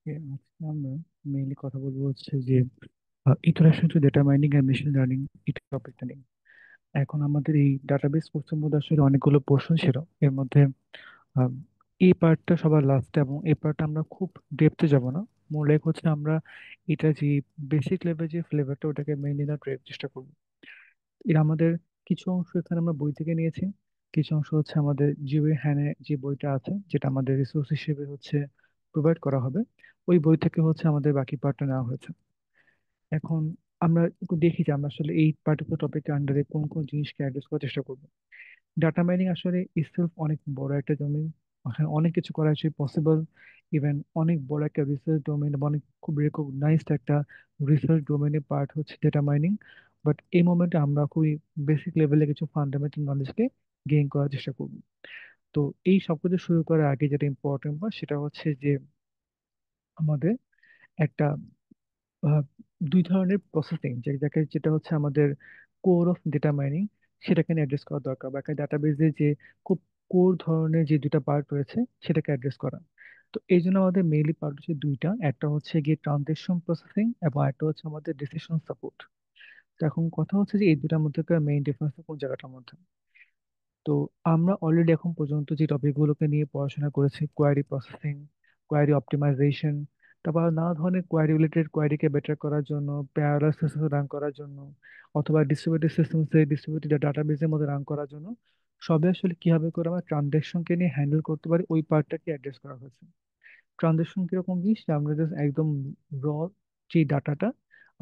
আজকে আমরা মেইনলি কথা বলবো হচ্ছে যে interaction to data mining and machine learning এই টপিকটা নিয়ে। এখন আমাদের এই ডাটাবেস কোর্সের মধ্যে আসলে অনেকগুলো পোর্শন ছিল। এর মধ্যে আহ, এই পার্টটা সবার লাস্টে, এবং এই পার্টটা আমরা খুব ডেপথে যাব না। মূল এক হচ্ছে আমরা এটা যে বেসিক লেভেল যে ফ্লেভারটা ওটাকে মেইনলি না চেষ্টা করবো। এর আমাদের কিছু অংশ এখানে আমরা বই থেকে নিয়েছি, কিছু অংশ হচ্ছে আমাদের জিওই হ্যানে যে বইটা আছে, যেটা আমাদের রিসোর্স হিসেবে হচ্ছে প্রোভাইড করা হবে। ওই বই থেকে হচ্ছে আমাদের বাকি পার্টটা নেওয়া হয়েছে। এখন আমরা একটু দেখি যে আমরা আসলে এই পার্টিকুলার টপিকের আন্ডারে কোন কোন জিনিসকে অ্যাড্রেস করার চেষ্টা করবো। ডাটা মাইনিং আসলে ইসেলফ অনেক বড় একটা ডোমেইন। ওখানে অনেক কিছু করা আছে পসিবল। ইভেন অনেক বড় একটা রিসার্চ ডোমেইন এবং অনেক খুব রেকগনাইজড একটা রিসার্চ ডোমেইনের পার্ট হচ্ছে ডেটা মাইনিং। বাট এই মোমেন্টে আমরা খুবই বেসিক লেভেলে কিছু ফান্ডামেন্টাল নলেজকে গেইন করার চেষ্টা করব। তো এই সব কিছু শুরু করার আগে যেটা ইম্পর্টেন্ট বা সেটা হচ্ছে যে আমাদের একটা আহ, দুই ধরনের প্রসেসিং যেটা হচ্ছে আমাদের কোর অফ ডেটা মাইনিং, সেটাকে অ্যাড্রেস করা দরকার। বা একটা ডাটাবেজে যে খুব কোর ধরনের যে দুটা পার্ট রয়েছে সেটাকে অ্যাড্রেস করা। তো এই জন্য আমাদের মেইনলি পার্ট হচ্ছে দুইটা, একটা হচ্ছে গিয়ে ট্রানজেকশন প্রসেসিং এবং একটা হচ্ছে আমাদের ডিসিশন সাপোর্ট। তো এখন কথা হচ্ছে যে এই দুটার মধ্যে মেইন ডিফারেন্স কোন জায়গাটার মধ্যে। তো আমরা অলরেডি এখন পর্যন্ত যে টপিকগুলোকে নিয়ে পড়াশোনা করেছি, কোয়ারি প্রসেসিং, কোয়ারি অপটিমাইজেশন, তারপর নানা ধরনের কোয়ারি রিলেটেড, কোয়ারিকে বেটার করার জন্য, প্যারালাল সিস্টেম রান করার জন্য, অথবা ডিস্ট্রিবিউটেড সিস্টেমসে ডিস্ট্রিবিউটেড ডাটাবেসের মধ্যে রান করার জন্য, সবে আসলে কিভাবে করে আমরা ট্রানজাকশনকে নিয়ে হ্যান্ডেল করতে পারি ওই পার্টটাকে অ্যাড্রেস করা হয়েছে। ট্রানজাকশন কিরকম জিনিস, যে আমরা জাস্ট একদম র যে ডাটাটা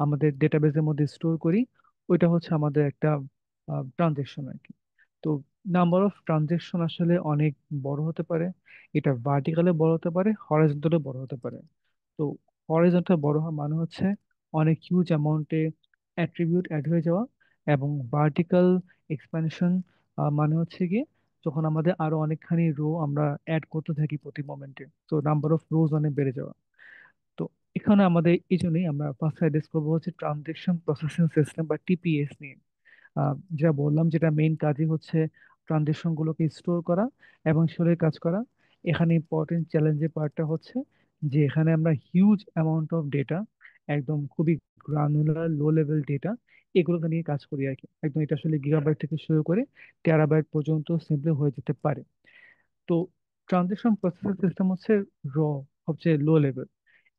আমাদের ডেটাবেসের মধ্যে স্টোর করি, ওইটা হচ্ছে আমাদের একটা ট্রানজাকশন আর কি। তো নাম্বার অফ ট্রানজাকশন আসলে অনেক বড় হতে পারে। এটা ভার্টিক্যালে বড় হতে পারে, হরাইজন্টালে বড় হতে পারে। তো হরাইজন্টাল বড় হওয়া মানে হচ্ছে অনেক হিউজ অ্যামাউন্টে অ্যাট্রিবিউট অ্যাড হয়ে যাওয়া, এবং ভার্টিক্যাল এক্সপ্যানশন মানে হচ্ছে গিয়ে যখন আমাদের আরো অনেকখানি রো আমরা অ্যাড করতে থাকি প্রতি মোমেন্টে, তো নাম্বার অফ রোজ অনেক বেড়ে যাওয়া। তো এখানে আমাদের এই জন্যই আমরা ফার্স্ট অ্যাড্রেস করবো হচ্ছে ট্রানজেকশন প্রসেসিং সিস্টেম বা টিপিএস নিয়ে। যেটা বললাম, যেটা মেইন কাজই হচ্ছে ট্রানজেকশন গুলোকে স্টোর করা এবং সেগুলোর কাজ করা। এখানে ইম্পর্টেন্ট চ্যালেঞ্জের পার্টটা হচ্ছে যে এখানে আমরা হিউজ অ্যামাউন্ট অফ ডেটা, একদম খুবই গ্রানুলার লো লেভেল ডেটা, এগুলোকে নিয়ে কাজ করি আর কি। একদম এটা আসলে গিগাবাইট থেকে শুরু করে টেরাবাইট পর্যন্ত সিম্পলি হয়ে যেতে পারে। তো ট্রানজেকশন প্রসেসিং সিস্টেম হচ্ছে র, সবচেয়ে লো লেভেল।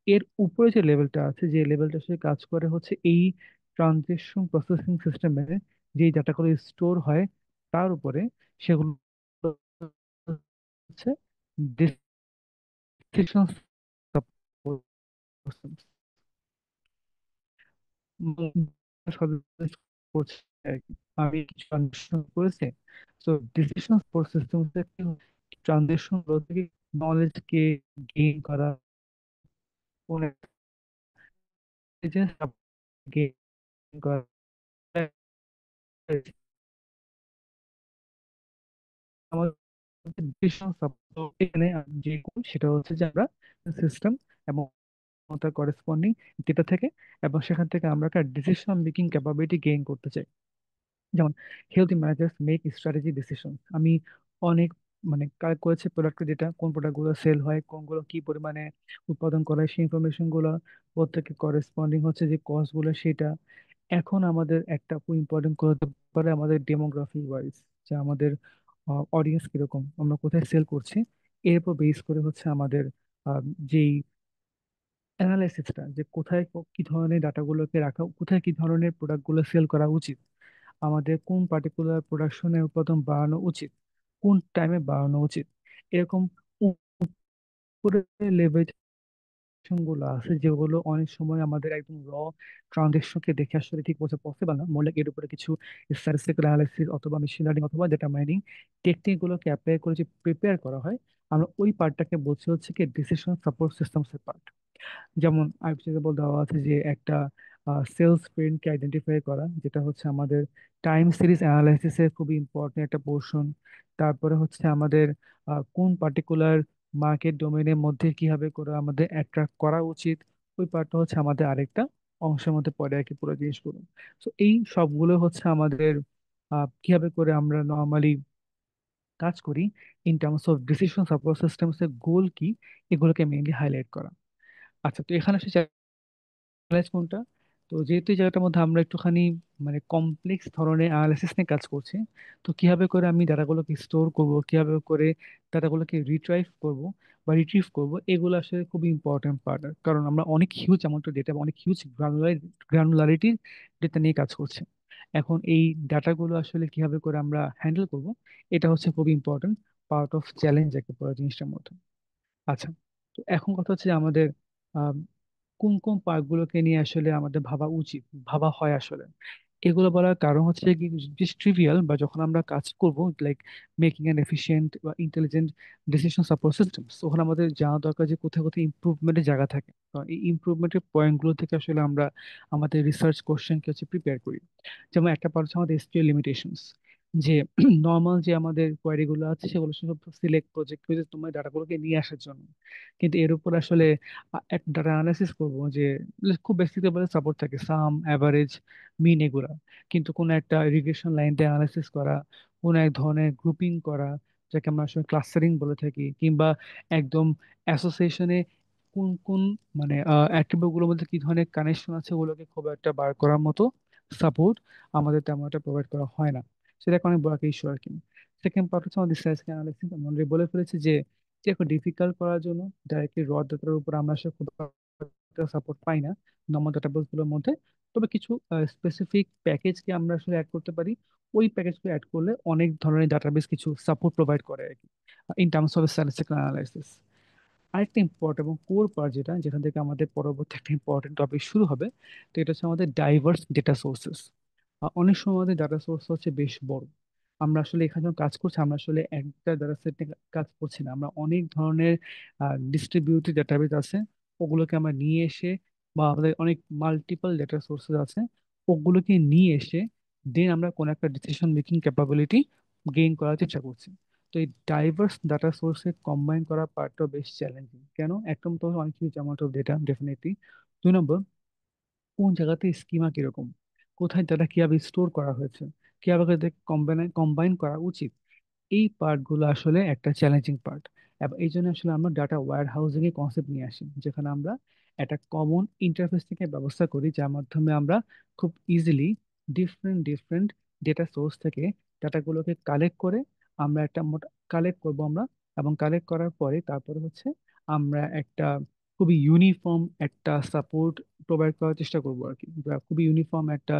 এর উপরে যে লেভেলটা আছে, যে লেভেলটা আসলে কাজ করে হচ্ছে এই ট্রানজেকশন প্রসেসিং সিস্টেমে যে ডাটাগুলো স্টোর হয় তার উপরে, সেগুলো হচ্ছে ডিসিশন সাপোর্ট সিস্টেম করছে আর কি। আমি কিছু ট্রানজেকশন করেছি। তো ডিসিশন সাপোর্ট সিস্টেম হচ্ছে ট্রানজেকশন গুলো থেকে নলেজ কে গেইন করা, কোন গেইন করা, আমাদের ডিসিশন সাপোর্ট এখানে যে goal সেটা হচ্ছে যে আমরা সিস্টেম এবং তার করেসপন্ডিং ডেটা থেকে, এবং সেখান থেকে আমরা একটা ডিসিশন মেকিং ক্যাপাবিলিটি গেইন করতে চাই। যেমন healthy managers make strategy decision. আমি অনেক মানে কালেক্ট করেছি প্রোডাক্টের ডেটা, কোন প্রোডাক্টগুলো সেল হয়, কোনগুলো কি পরিমাণে উৎপাদন করা হয়, সেই ইনফরমেশন গুলো প্রত্যেকে করেসপন্ডিং হচ্ছে যে কস্ট গুলো সেটা। এখন আমাদের একটা খুব ইম্পর্টেন্ট করতে পারে আমাদের ডেমোগ্রাফি ওয়াইজ, যে আমাদের অডিয়েন্স কিরকম, আমরা কোথায় সেল করছি, এর উপর বেস করে হচ্ছে আমাদের আহ, যেই অ্যানালাইসিসটা, যে কোথায় কি ধরনের ডাটাগুলোকে রাখা, কোথায় কি ধরনের প্রোডাক্টগুলো সেল করা উচিত, আমাদের কোন পার্টিকুলার প্রোডাকশনের উৎপাদন বাড়ানো উচিত, কোন টাইমে বাড়ানো উচিত, এরকম উপরে লেভেল গুলো আছে যেগুলো অনেক সময় আমাদের একদম ট্রানজেকশনকে দেখে আসলে ঠিক বোঝা পসিবল না। মনে এর উপরে কিছু স্ট্যাটিস্টিক্যাল অ্যানালাইসিস অথবা মেশিন লার্নিং অথবা ডেটা মাইনিং টেকনিক গুলোকে অ্যাপ্লাই করে যে প্রিপেয়ার করা হয়, আমরা ওই পার্টটাকে বলছি হচ্ছে কি ডিসিশন সাপোর্ট সিস্টেমস এর পার্ট। যেমন আইপিএল দেওয়া আছে যে একটা সেলস ট্রেন্ডকে আইডেন্টিফাই করা, যেটা হচ্ছে আমাদের টাইম সিরিজ অ্যানালাইসিসের খুবই ইম্পর্টেন্ট একটা পোর্শন। তারপরে হচ্ছে আমাদের কোন পার্টিকুলার মার্কেট ডোমেনের মধ্যে কিভাবে করে আমাদের অ্যাট্রাক্ট করা উচিত, ওই পার্টটা হচ্ছে আমাদের আরেকটা অংশের মধ্যে পড়ে আর কি, পুরো জিনিসগুলো। তো এই সবগুলো হচ্ছে আমাদের কিভাবে করে আমরা নর্মালি কাজ করি in terms of decision support systems এর গোল কি, এগুলোকে মেইনলি হাইলাইট করা। আচ্ছা, তো এখানে আসলে চ্যালেঞ্জ কোনটা? তো যেহেতু এই জায়গাটার মধ্যে আমরা একটুখানি মানে কমপ্লেক্স ধরনের অ্যানালাইসিস নিয়ে কাজ করছি, তো কিভাবে করে আমি ডাটাগুলোকে স্টোর করব, কিভাবে করে ডাটাগুলোকে রিট্রাইভ করব বা রিট্রিভ করব, এগুলো আসলে খুব ইম্পর্টেন্ট পার্ট। কারণ আমরা অনেক হিউজ অ্যামাউন্ট অফ ডেটা, অনেক হিউজ গ্রানুলারিটির ডেটা নিয়ে কাজ করছি। এখন এই ডাটাগুলো আসলে কিভাবে করে আমরা হ্যান্ডেল করব, এটা হচ্ছে খুব ইম্পর্টেন্ট পার্ট অফ চ্যালেঞ্জ একে পুরো জিনিসটার মধ্যে। আচ্ছা, তো এখন কথা হচ্ছে যে আমাদের আম, কোন কোন পার্কগুলোকে নিয়ে আসলে আমাদের ভাবা উচিত, ভাবা হয় আসলে। এগুলো বলার কারণ হচ্ছে কি, জাস্ট ট্রিভিয়াল বা যখন আমরা কাজ করব লাইক মেকিং অ্যান এফিশিয়েন্ট বা ইন্টেলিজেন্ট ডিসিশন সাপোর্ট সিস্টেম, ওখানে আমাদের জানা দরকার যে কোথায় কোথায় ইমপ্রুভমেন্টের জায়গা থাকে। কারণ এই ইমপ্রুভমেন্টের পয়েন্টগুলো থেকে আসলে আমরা আমাদের রিসার্চ কোশ্চেনকে হচ্ছে প্রিপেয়ার করি। যেমন একটা পার্ট হচ্ছে আমাদের এসকিউএল লিমিটেশনস, যে নর্মাল যে আমাদের কোয়ারি গুলো আছে সেগুলো সব সিলেক্ট প্রজেক্ট করে তোমার ডাটাগুলোকে নিয়ে আসার জন্য। কিন্তু এর উপর আসলে একটা ডাটা অ্যানালাইসিস করবো যে খুব বেসিক লেভেলের সাপোর্ট থাকে, সাম, অ্যাভারেজ, মিন, এগুলা। কিন্তু কোনো একটা রিগ্রেশন লাইন দিয়ে অ্যানালাইসিস করা, কোনো এক ধরনের গ্রুপিং করা, যাকে আমরা আসলে ক্লাস্টারিং বলে থাকি, কিংবা একদম অ্যাসোসিয়েশনে কোন কোন মানে অ্যাট্রিবিউট গুলোর মধ্যে কি ধরনের কানেকশন আছে ওগুলোকে খুব একটা বার করার মতো সাপোর্ট আমাদের তেমন একটা প্রোভাইড করা হয় না। সেটা একটা অনেক বড় একটা ইস্যু আর কি। সেকেন্ড পার্ট হচ্ছে আমাদের স্ট্যাটিস্টিক্যাল অ্যানালাইসিস। আমি অলরেডি বলে ফেলেছি যে যে একটু ডিফিকাল্ট করার জন্য ডাইরেক্টলি র ডাটার উপর আমরা আসলে খুব একটা সাপোর্ট পাই না নর্মাল ডাটাবেস গুলোর মধ্যে। তবে কিছু স্পেসিফিক প্যাকেজকে আমরা আসলে অ্যাড করতে পারি। ওই প্যাকেজকে অ্যাড করলে অনেক ধরনের ডাটাবেস কিছু সাপোর্ট প্রোভাইড করে আর কি, in terms of statistical analysis. আরেকটা ইম্পর্টেন্ট এবং কোর পার্ট, যেটা যেখান থেকে আমাদের পরবর্তী একটা ইম্পর্টেন্ট টপিক শুরু হবে, তো এটা হচ্ছে আমাদের ডাইভার্স ডেটা সোর্সেস। অনেক সময় আমাদের ডাটা সোর্স হচ্ছে বেশ বড়। আমরা আসলে এখানে যখন কাজ করছি, আমরা আসলে একটা ডাটা সেট নিয়ে কাজ করছি না, আমরা অনেক ধরনের ডিস্ট্রিবিউটেড ডাটাবেস আছে, ওগুলোকে আমরা নিয়ে এসে, বা আমাদের অনেক মাল্টিপল ডেটা সোর্সেস আছে, ওগুলোকে নিয়ে এসে দেন আমরা কোনো একটা ডিসিশন মেকিং ক্যাপাবিলিটি গেইন করার চেষ্টা করছি। তো এই ডাইভার্স ডাটা সোর্সে কম্বাইন করা পার্টটা বেশ চ্যালেঞ্জিং। কেন? একদম তো অনেক huge amount of data definitely. দুই নম্বর, কোন জায়গাতে স্কিমা কিরকম, কোথায় ডাটা কিভাবে স্টোর করা হয়েছে, কিভাবে কম্বাইন কম্বাইন করা উচিত, এই পার্টগুলো আসলে একটা চ্যালেঞ্জিং পার্ট। এবং এই জন্য আসলে আমরা ডাটা ওয়্যার হাউসিং এর কনসেপ্ট নিয়ে আসি, যেখানে আমরা একটা কমন ইন্টারফেস থেকে ব্যবস্থা করি, যার মাধ্যমে আমরা খুব easily different different data source থেকে ডাটাগুলোকে কালেক্ট করে আমরা একটা মোটা কালেক্ট করব আমরা। এবং কালেক্ট করার পরে তারপরে হচ্ছে আমরা একটা খুবই ইউনিফর্ম একটা সাপোর্ট প্রোভাইড করার চেষ্টা করবো আর কি, বা খুবই ইউনিফর্ম একটা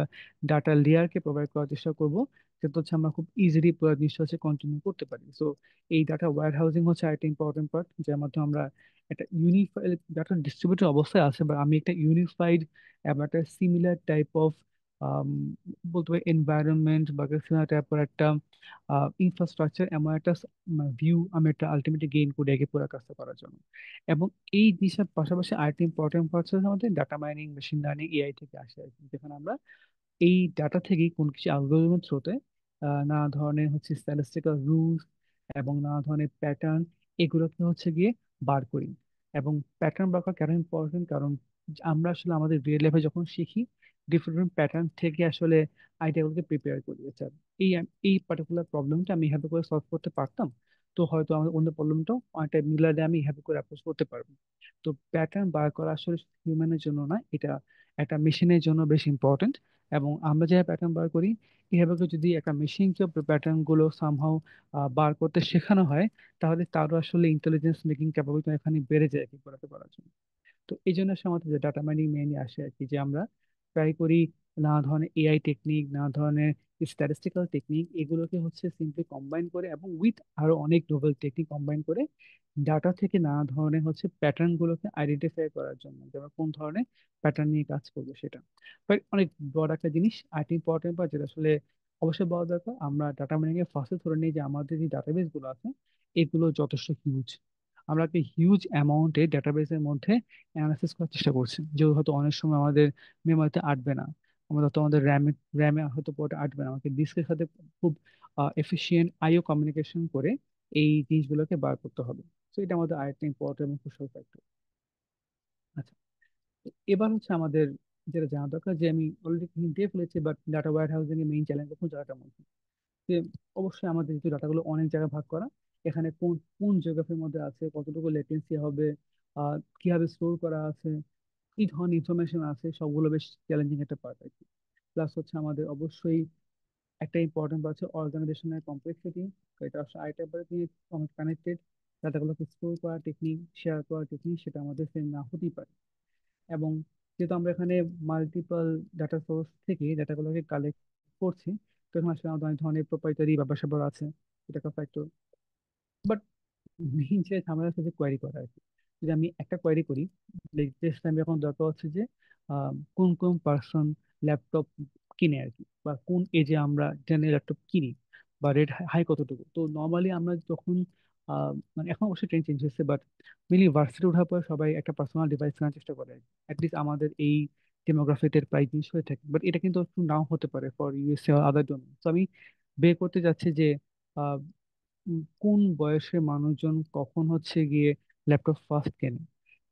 ডাটা লেয়ারকে প্রোভাইড করার চেষ্টা করব, সেটা হচ্ছে আমরা খুব ইজিলি পুরো জিনিসটা হচ্ছে কন্টিনিউ করতে পারি। সো এই ডাটা ওয়্যার হাউসিং হচ্ছে একটা ইম্পর্টেন্ট পার্ট, যার মাধ্যমে আমরা একটা ইউনিফাইড ডাটা ডিস্ট্রিবিউটেড অবস্থায় আছে, বা আমি একটা ইউনিফাইড এবং একটা সিমিলার টাইপ অফ বলতে পারি এনভায়রনমেন্ট বা সিমিলার টাইপের একটা ইনফ্রাস্ট্রাকচার, এমন একটা ভিউ আমি একটা আলটিমেটলি গেইন করি আগে পুরো কাজটা করার জন্য। এবং এই জিনিসের পাশাপাশি আরেকটা ইম্পর্টেন্ট পার্ট হচ্ছে আমাদের data mining, machine learning, AI থেকে আসে আর কি, যেখানে আমরা এই ডাটা থেকেই কোন কিছু অ্যালগোরিদমের থ্রুতে নানা ধরনের হচ্ছে স্ট্যাটিস্টিক্যাল রুলস এবং নানা ধরনের প্যাটার্ন, এগুলোকে হচ্ছে গিয়ে বার করি। এবং প্যাটার্ন বার করা কেন ইম্পর্টেন্ট? কারণ আমরা আসলে আমাদের রিয়েল লাইফে যখন শিখি, ডিফারেন্ট প্যাটার্ন থেকে আসলে আইডিয়াগুলোকে প্রিপেয়ার করি। আচ্ছা, এই এই পার্টিকুলার প্রবলেমটা আমি এভাবে করে সলভ করতে পারতাম, তো হয়তো আমাদের অন্য প্রবলেমটাও অনেকটা মিলারে আমি এভাবে করে অ্যাপ্রোচ করতে পারবো। তো প্যাটার্ন বার করা আসলে হিউম্যানের জন্য না, এটা একটা মেশিনের জন্য বেশ ইম্পর্টেন্ট। এবং আমরা যে প্যাটার্ন বার করি, এভাবে করে যদি একটা মেশিনকে প্যাটার্ন গুলো সামহাও বার করতে শেখানো হয়, তাহলে তারও আসলে ইন্টেলিজেন্স মেকিং ক্যাপাবিলিটি এখানে বেড়ে যায় কি করাতে পারার জন্য। তো এই জন্য আসলে আমাদের যে ডাটা মাইনিং মেইনলি আসে আর কি, যে আমরা ট্রাই করি নানা ধরনের এআই টেকনিক, নানা ধরনের স্ট্যাটিস্টিক্যাল টেকনিক, এগুলোকে হচ্ছে সিম্পলি কম্বাইন করে এবং উইথ আরো অনেক নোভেল টেকনিক কম্বাইন করে ডাটা থেকে নানা ধরনের হচ্ছে প্যাটার্ন গুলোকে আইডেন্টিফাই করার জন্য, যে আমরা কোন ধরনের প্যাটার্ন নিয়ে কাজ করবো সেটা। বাট অনেক বড় একটা জিনিস, আরেকটি ইম্পর্টেন্ট বা যেটা আসলে অবশ্যই বলা দরকার, আমরা ডাটা মাইনিং এর ফার্স্টে ধরে নিই যে আমাদের যে ডাটাবেস গুলো আছে এগুলো যথেষ্ট হিউজ। আমরা একটা হিউজ অ্যামাউন্টের ডাটাবেসের মধ্যে অ্যানালাইসিস করার চেষ্টা করছি, যেগুলো হয়তো অনেক সময় আমাদের মেমোরিতে আটবে না, আমরা তো আমাদের র্যামে র্যামে হয়তো পুরোটা আটবে না, আমাকে ডিস্কের সাথে খুব এফিসিয়েন্ট আইও কমিউনিকেশন করে এই জিনিসগুলোকে বার করতে হবে। তো এটা আমাদের আরেকটা ইম্পর্টেন্ট এবং ক্রুশাল ফ্যাক্টর। আচ্ছা, তো এবার হচ্ছে আমাদের যেটা জানা দরকার, যে আমি অলরেডি দিয়ে ফেলেছি, বাট ডাটা ওয়্যার হাউসিং এর মেইন চ্যালেঞ্জ কোন জায়গাটার মধ্যে, যে অবশ্যই আমাদের যেহেতু ডাটাগুলো অনেক জায়গায় ভাগ করা, এখানে কোন কোন জিওগ্রাফির মধ্যে আছে, কতটুকু লেটেন্সি হবে, কিভাবে স্টোর করা আছে, কি ধরনের ইনফরমেশন আছে, সবগুলো বেশ চ্যালেঞ্জিং একটা পার্ট আর কি। প্লাস হচ্ছে আমাদের অবশ্যই একটা ইম্পর্টেন্ট পার্ট হচ্ছে অর্গানাইজেশনের কমপ্লেক্সিটি। এটা আসলে আরেকটা কানেক্টেড। ডাটাগুলোকে স্টোর করা টেকনিক, শেয়ার করা টেকনিক, সেটা আমাদের সেম না হতেই পারে। এবং যেহেতু আমরা এখানে মাল্টিপল ডাটা সোর্স থেকে ডাটাগুলোকে কালেক্ট করছি, তখন আসলে আমাদের অনেক ধরনের প্রোপ্রাইটারি ব্যাপার স্যাপার আছে, এটা একটা ফ্যাক্টর। বাট মেইন যে ঝামেলা হচ্ছে কোয়ারি করা আর কি। যদি আমি একটা কোয়ারি করি, লেটেস্ট আমি এখন দরকার হচ্ছে যে কোন কোন পার্সন ল্যাপটপ কিনে আর কি, বা কোন এজে আমরা জেনারেল ল্যাপটপ কিনি, বা রেট হাই কতটুকু। তো নর্মালি আমরা যখন মানে এখন অবশ্যই ট্রেন্ড চেঞ্জ হচ্ছে, বাট মেনলি ভার্সিটি ওঠার পর সবাই একটা পার্সোনাল ডিভাইস কেনার চেষ্টা করে। অ্যাটলিস্ট আমাদের এই ডেমোগ্রাফিতে প্রায় জিনিস হয়ে থাকে, বাট এটা কিন্তু একটু নাও হতে পারে ফর ইউএসএ আদার ডোমেন। তো আমি বের করতে যাচ্ছি যে কোন বয়সের মানুষজন কখন হচ্ছে গিয়ে ল্যাপটপ ফার্স্ট কেনে।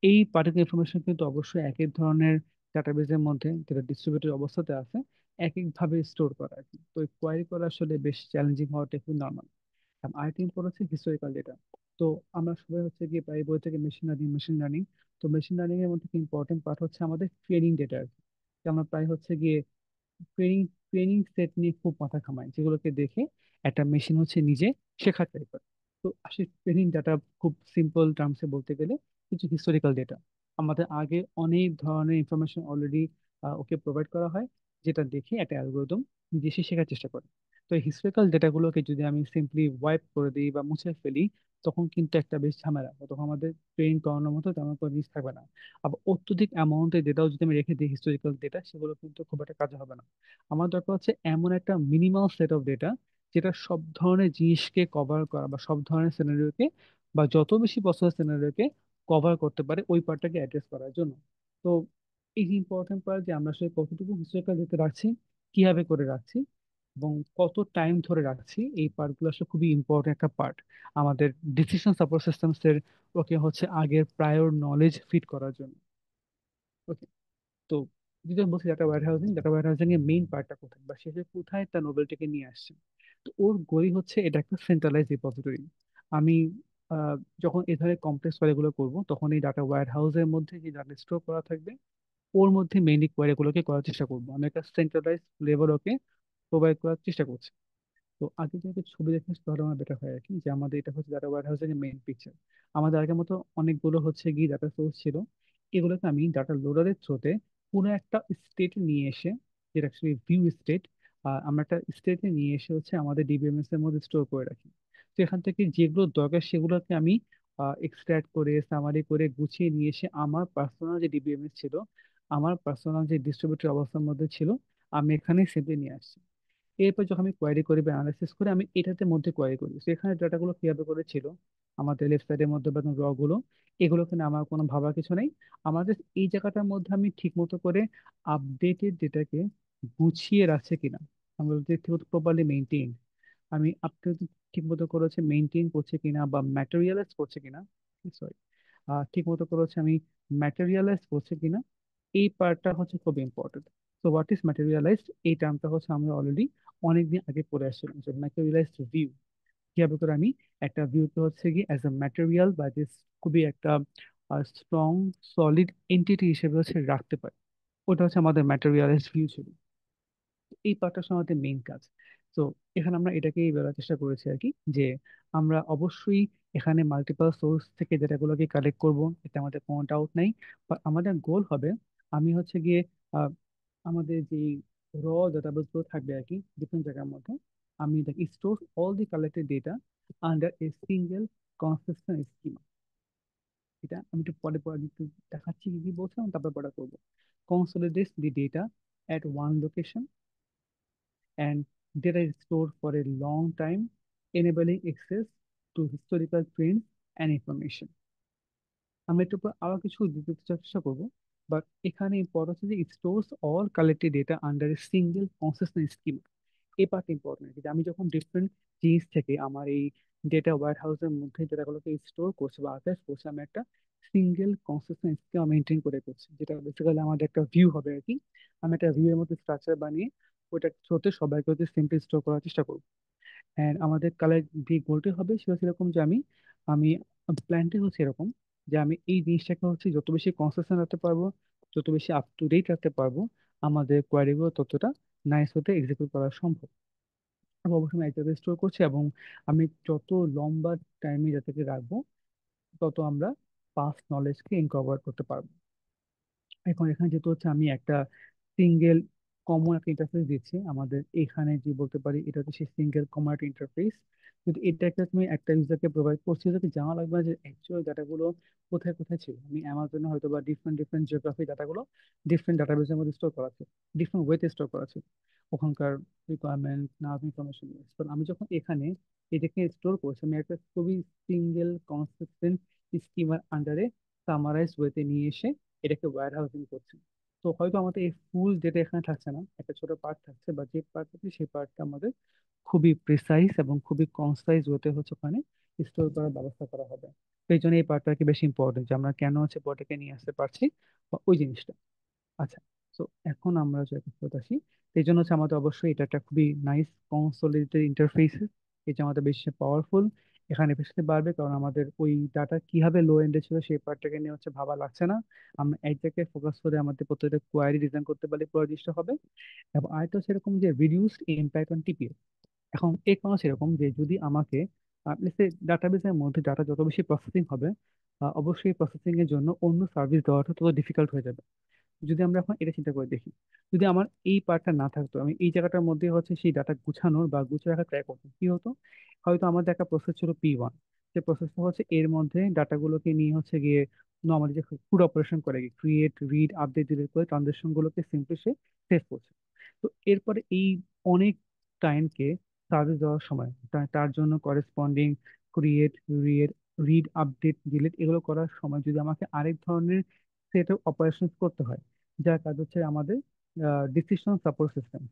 এই পার্টিকুলার ইনফরমেশন কিন্তু অবশ্যই এক এক ধরনের ডাটাবেজের মধ্যে, যেটা ডিস্ট্রিবিউটেড অবস্থাতে আছে, এক একভাবে স্টোর করা আর কি। তো কোয়ারি করা আসলে বেশ চ্যালেঞ্জিং হওয়াটা খুব নর্মাল। আরেকটা ইম্পর্ট হচ্ছে হিস্টোরিক্যাল ডেটা। তো আমরা সবাই হচ্ছে গিয়ে প্রায় বই থেকে মেশিন লার্নিং। তো মেশিন লার্নিং এর মধ্যে ইম্পর্টেন্ট পার্ট হচ্ছে আমাদের ট্রেনিং ডেটা আর কি। তো আমরা প্রায় হচ্ছে গিয়ে ট্রেনিং ট্রেনিং সেট নিয়ে খুব মাথা ঘামাই, যেগুলোকে দেখে একটা মেশিন হচ্ছে নিজে শেখা ট্রাই করে। তো আসলে ট্রেনিং ডাটা খুব সিম্পল টার্মসে বলতে গেলে কিছু হিস্টোরিক্যাল ডেটা। আমাদের আগে অনেক ধরনের ইনফরমেশন অলরেডি ওকে প্রোভাইড করা হয়, যেটা দেখে একটা অ্যালগোরিদম নিজে সে শেখার চেষ্টা করে। তো এই হিস্টোরিক্যাল ডেটাগুলোকে যদি আমি সিম্পলি ওয়াইপ করে দিই বা মুছে ফেলি, তখন কিন্তু একটা বেশ ঝামেলা, তখন আমাদের ট্রেন করানোর মতো তেমন কোনো জিনিস থাকবে না। আবার অত্যধিক অ্যামাউন্টের ডেটাও যদি আমি রেখে দিই হিস্টোরিক্যাল ডেটা, সেগুলো কিন্তু খুব একটা কাজে হবে না। আমার দরকার হচ্ছে এমন একটা মিনিমাল সেট অফ ডেটা, যেটা সব ধরনের জিনিসকে কভার করা, বা সব ধরনের সিনারিওকে, বা যত বেশি পসিবল সিনারিওকে কভার করতে পারে, ওই পার্টটাকে অ্যাড্রেস করার জন্য। তো এই ইম্পর্টেন্ট পার্ট যে আমরা আসলে কতটুকু হিস্টোরিক্যাল ডেটা রাখছি, কিভাবে করে রাখছি, এবং কত টাইম ধরে রাখছি, এই পার্টগুলো আসলে খুবই ইম্পর্টেন্ট একটা পার্ট আমাদের ডিসিশন সাপোর্ট সিস্টেমস এর। ওকে হচ্ছে আগের প্রায়র নলেজ ফিট করার জন্য। ওকে। তো যদি আমি বলছি ডাটা ওয়্যার হাউসিং এর মেইন পার্টটা কোথায়, বা শেষে কোথায় তার নোবেলটিকে নিয়ে আসছে। তো ওর গোলই হচ্ছে এটা একটা সেন্ট্রালাইজ রিপোজিটরি। আমি আহ, যখন এই ধরনের কমপ্লেক্স কোয়ারিগুলো করবো, তখন এই ডাটা ওয়্যার হাউসের মধ্যে যে ডাটা স্টোর করা থাকবে, ওর মধ্যে মেইনলি কোয়ারিগুলোকে করার চেষ্টা করবো। আমি একটা সেন্ট্রালাইজ লেভেল ওকে প্রোভাইড করার চেষ্টা করছি। তো আগে যদি একটা ছবি দেখে তাহলে আমার বেটার হয় আর কি, যে আমাদের এটা হচ্ছে ডাটা ওয়্যার হাউসের মেইন পিকচার। আমাদের আগের মতো অনেকগুলো হচ্ছে গিয়ে ডাটা সোর্স ছিল, এগুলোকে আমি ডাটা লোডারের থ্রুতে পুরো একটা স্টেটে নিয়ে এসে, যেটা অ্যাকচুয়ালি ভিউ স্টেট, আমরা একটা স্টেটে নিয়ে এসে হচ্ছে আমাদের ডিবিএমএস এর মধ্যে স্টোর করে রাখি। তো এখান থেকে যেগুলো দরকার সেগুলোকে আমি এক্সট্রাক্ট করে সামারি করে গুছিয়ে নিয়ে এসে আমার পার্সোনাল যে ডিবিএমএস ছিল, আমার পার্সোনাল যে ডিস্ট্রিবিউটর অবস্থার মধ্যে ছিল, আমি এখানে সেভে নিয়ে আসছি। এরপর যখন আমি কোয়ারি করি বা অ্যানালাইসিস করে আমি এটাতে মধ্যে কোয়ারি করি, সেখানে ডাটাগুলো কিভাবে করেছিল আমাদের লেফট সাইডের মধ্যে বা র গুলো, এগুলোকে নিয়ে আমার কোনো ভাবার কিছু নেই। আমাদের এই জায়গাটার মধ্যে আমি ঠিক মতো করে আপডেটেড ডেটাকে গুছিয়ে রাখছে কিনা, আমরা ঠিক মতো প্রপারলি মেনটেন, আমি আপডেট ঠিক মতো করেছে মেনটেন করছে কিনা, বা ম্যাটেরিয়ালাইজ করছে কিনা, সরি, ঠিক মতো করেছে আমি ম্যাটেরিয়ালাইজ করছে কিনা, এই পার্টটা হচ্ছে খুব ইম্পর্টেন্ট। তো হোয়াট ইজ ম্যাটেরিয়ালাইজড, এই টার্মটা হচ্ছে আমরা অলরেডি অনেকদিন আগে পড়ে আসছিলাম, যে ম্যাটেরিয়ালাইজড ভিউ কিভাবে করে আমি একটা ভিউকে হচ্ছে কি অ্যাজ আ ম্যাটেরিয়াল বা যে খুবই একটা স্ট্রং সলিড এন্টিটি হিসেবে হচ্ছে রাখতে পারি। ওটা হচ্ছে আমাদের ম্যাটেরিয়ালাইজড ভিউ ছিল। এই পার্টটা হচ্ছে আমাদের মেইন কাজ। তো এখানে আমরা এটাকেই বলার চেষ্টা করেছি আর কি, যে আমরা অবশ্যই এখানে মাল্টিপল সোর্স থেকে ডেটাগুলোকে কালেক্ট করব, এটা আমাদের কোনো ডাউট নেই। বা আমাদের গোল হবে, আমি হচ্ছে গিয়ে আহ, আমাদের যে র ডাটাবেস গুলো থাকবে আর কি ডিফারেন্ট জায়গার মধ্যে, আমি store all the collected data under a single consistent schema. এটা আমি একটু পরে পরে একটু দেখাচ্ছি কি কি বলছিলাম, তারপর পরে করবো। Consolidates the data at one location, and data is stored for a long time, enabling access to historical trends and information. আমরা একটু পর আরো কিছু দিতে চেষ্টা করবো, বাট এখানে ইম্পর্টেন্ট হচ্ছে যে it stores all collected data under a single consistent scheme. এই পার্ট ইম্পর্টেন্ট, যে আমি যখন ডিফারেন্ট জিনিস থেকে আমার এই ডেটা ওয়্যার হাউসের মধ্যে ডেটাগুলোকে স্টোর করছি বা আর্কাইভ করছি, আমি একটা সিঙ্গেল কনসিস্টেন্ট স্কিম মেনটেন করে করছি, যেটা বেসিক্যালি আমাদের একটা ভিউ হবে আর কি। আমি একটা ভিউ এর মধ্যে স্ট্রাকচার বানিয়ে ওইটা থ্রোতে সবাইকে হচ্ছে সিম্পলি স্টোর করার চেষ্টা করবো। অ্যান্ড আমাদের কালার যে গোলটি হবে সেটা সেরকম, যে আমি আমি প্ল্যানটি হচ্ছে এরকম, যে আমি এই জিনিসটাকে হচ্ছে যত বেশি কনসিস্টেন্ট রাখতে পারবো, যত বেশি আপ টু ডেট রাখতে পারবো, আমাদের কোয়ারিগুলো ততটা নাইস হতে এক্সিকিউট করা সম্ভব। আমি অবশ্যই আমি এক জায়গায় স্টোর করছি, এবং আমি যত লম্বা টাইমে যাতে রাখবো, তত আমরা পাস্ট নলেজকে ইনকভার করতে পারবো। এখন এখানে যেহেতু হচ্ছে আমি একটা সিঙ্গেল কমন একটা ইন্টারফেস দিচ্ছি আমাদের এখানে, যে বলতে পারি এটা হচ্ছে সেই সিঙ্গেল কমন একটা ইন্টারফেস। যদি এটাকে তুমি একটা ইউজারকে প্রোভাইড করছি, ইউজারকে জানা লাগবে না যে অ্যাকচুয়াল ডাটাগুলো কোথায় কোথায় ছিল। আমি অ্যামাজনে হয়তো বা ডিফারেন্ট ডিফারেন্ট জিওগ্রাফি ডাটাগুলো ডিফারেন্ট ডাটাবেসের মধ্যে স্টোর করা আছে, ডিফারেন্ট ওয়েতে স্টোর করা আছে, ওখানকার রিকোয়ারমেন্ট না ইনফরমেশন। আমি যখন এখানে এটাকে স্টোর করছি, আমি একটা খুবই সিঙ্গেল কনসিস্টেন্ট স্কিমার আন্ডারে সামারাইজ ওয়েতে নিয়ে এসে এটাকে ওয়্যার হাউসিং করছি। তো হয়তো আমাদের এই ফুল যেটা এখানে থাকছে না, একটা ছোট পার্ট থাকছে, বা যে পার্ট থাকছে সেই পার্টটা আমাদের খুবই প্রিসাইজ এবং খুবই কনসাইজ ওয়েতে হচ্ছে ওখানে স্টোর করার ব্যবস্থা করা হবে। তো এই জন্য এই পার্টটা কি বেশি ইম্পর্টেন্ট, যে আমরা কেন হচ্ছে বডিকে নিয়ে আসতে পারছি বা ওই জিনিসটা। আচ্ছা, তো এখন আমরা যে কথা আসি, তো এই জন্য হচ্ছে আমাদের অবশ্যই এটা একটা খুবই নাইস কনসোলিডেটেড ইন্টারফেস। এটা আমাদের বেশি পাওয়ারফুল। এখানে এফিসিয়েন্সি বাড়বে কারণ আমাদের ওই ডাটা কিভাবে লো এন্ডে ছিল সেই পার্টটাকে নিয়ে হচ্ছে ভাবা লাগছে না। আমরা এক জায়গায় ফোকাস করে আমাদের প্রত্যেকটা কোয়ারি ডিজাইন করতে পারলে পুরো জিনিসটা হবে। এবং আরেকটা সেরকম যে রিডিউসড ইম্প্যাক্ট অন টিপিএস। এখন এই কারণে সেরকম যে যদি আমাকে ডাটাবেসের মধ্যে ডাটা যত বেশি প্রসেসিং হবে, অবশ্যই প্রসেসিং এর জন্য অন্য সার্ভিস দেওয়াটা তত ডিফিকাল্ট হয়ে যাবে। যদি আমরা এখন এটা চিন্তা করে দেখি, যদি আমার এই পার্টটা না থাকতো, আমি এই জায়গাটার মধ্যে হচ্ছে সেই ডাটা গুছানোর বা গুছিয়ে রাখা ট্রাই করতাম, কি হতো? হয়তো আমাদের একটা প্রসেস ছিল P1, যে প্রসেসটা হচ্ছে এর মধ্যে ডাটাগুলোকে নিয়ে হচ্ছে গিয়ে নর্মালি যে ফুড অপারেশন করে, ক্রিয়েট রিড আপডেট ডিলিট করে ট্রানজেকশন গুলোকে সিম্পলি সে সেভ করছে। তো এরপরে এই অনেক টাইমকে সার্ভিস দেওয়ার সময় তার জন্য corresponding create, read, update delete এগুলো করার সময় যদি আমাকে আরেক ধরনের সেট অফ অপারেশন করতে হয়, যার কাজ হচ্ছে আমাদের ডিসিশন সাপোর্ট সিস্টেম,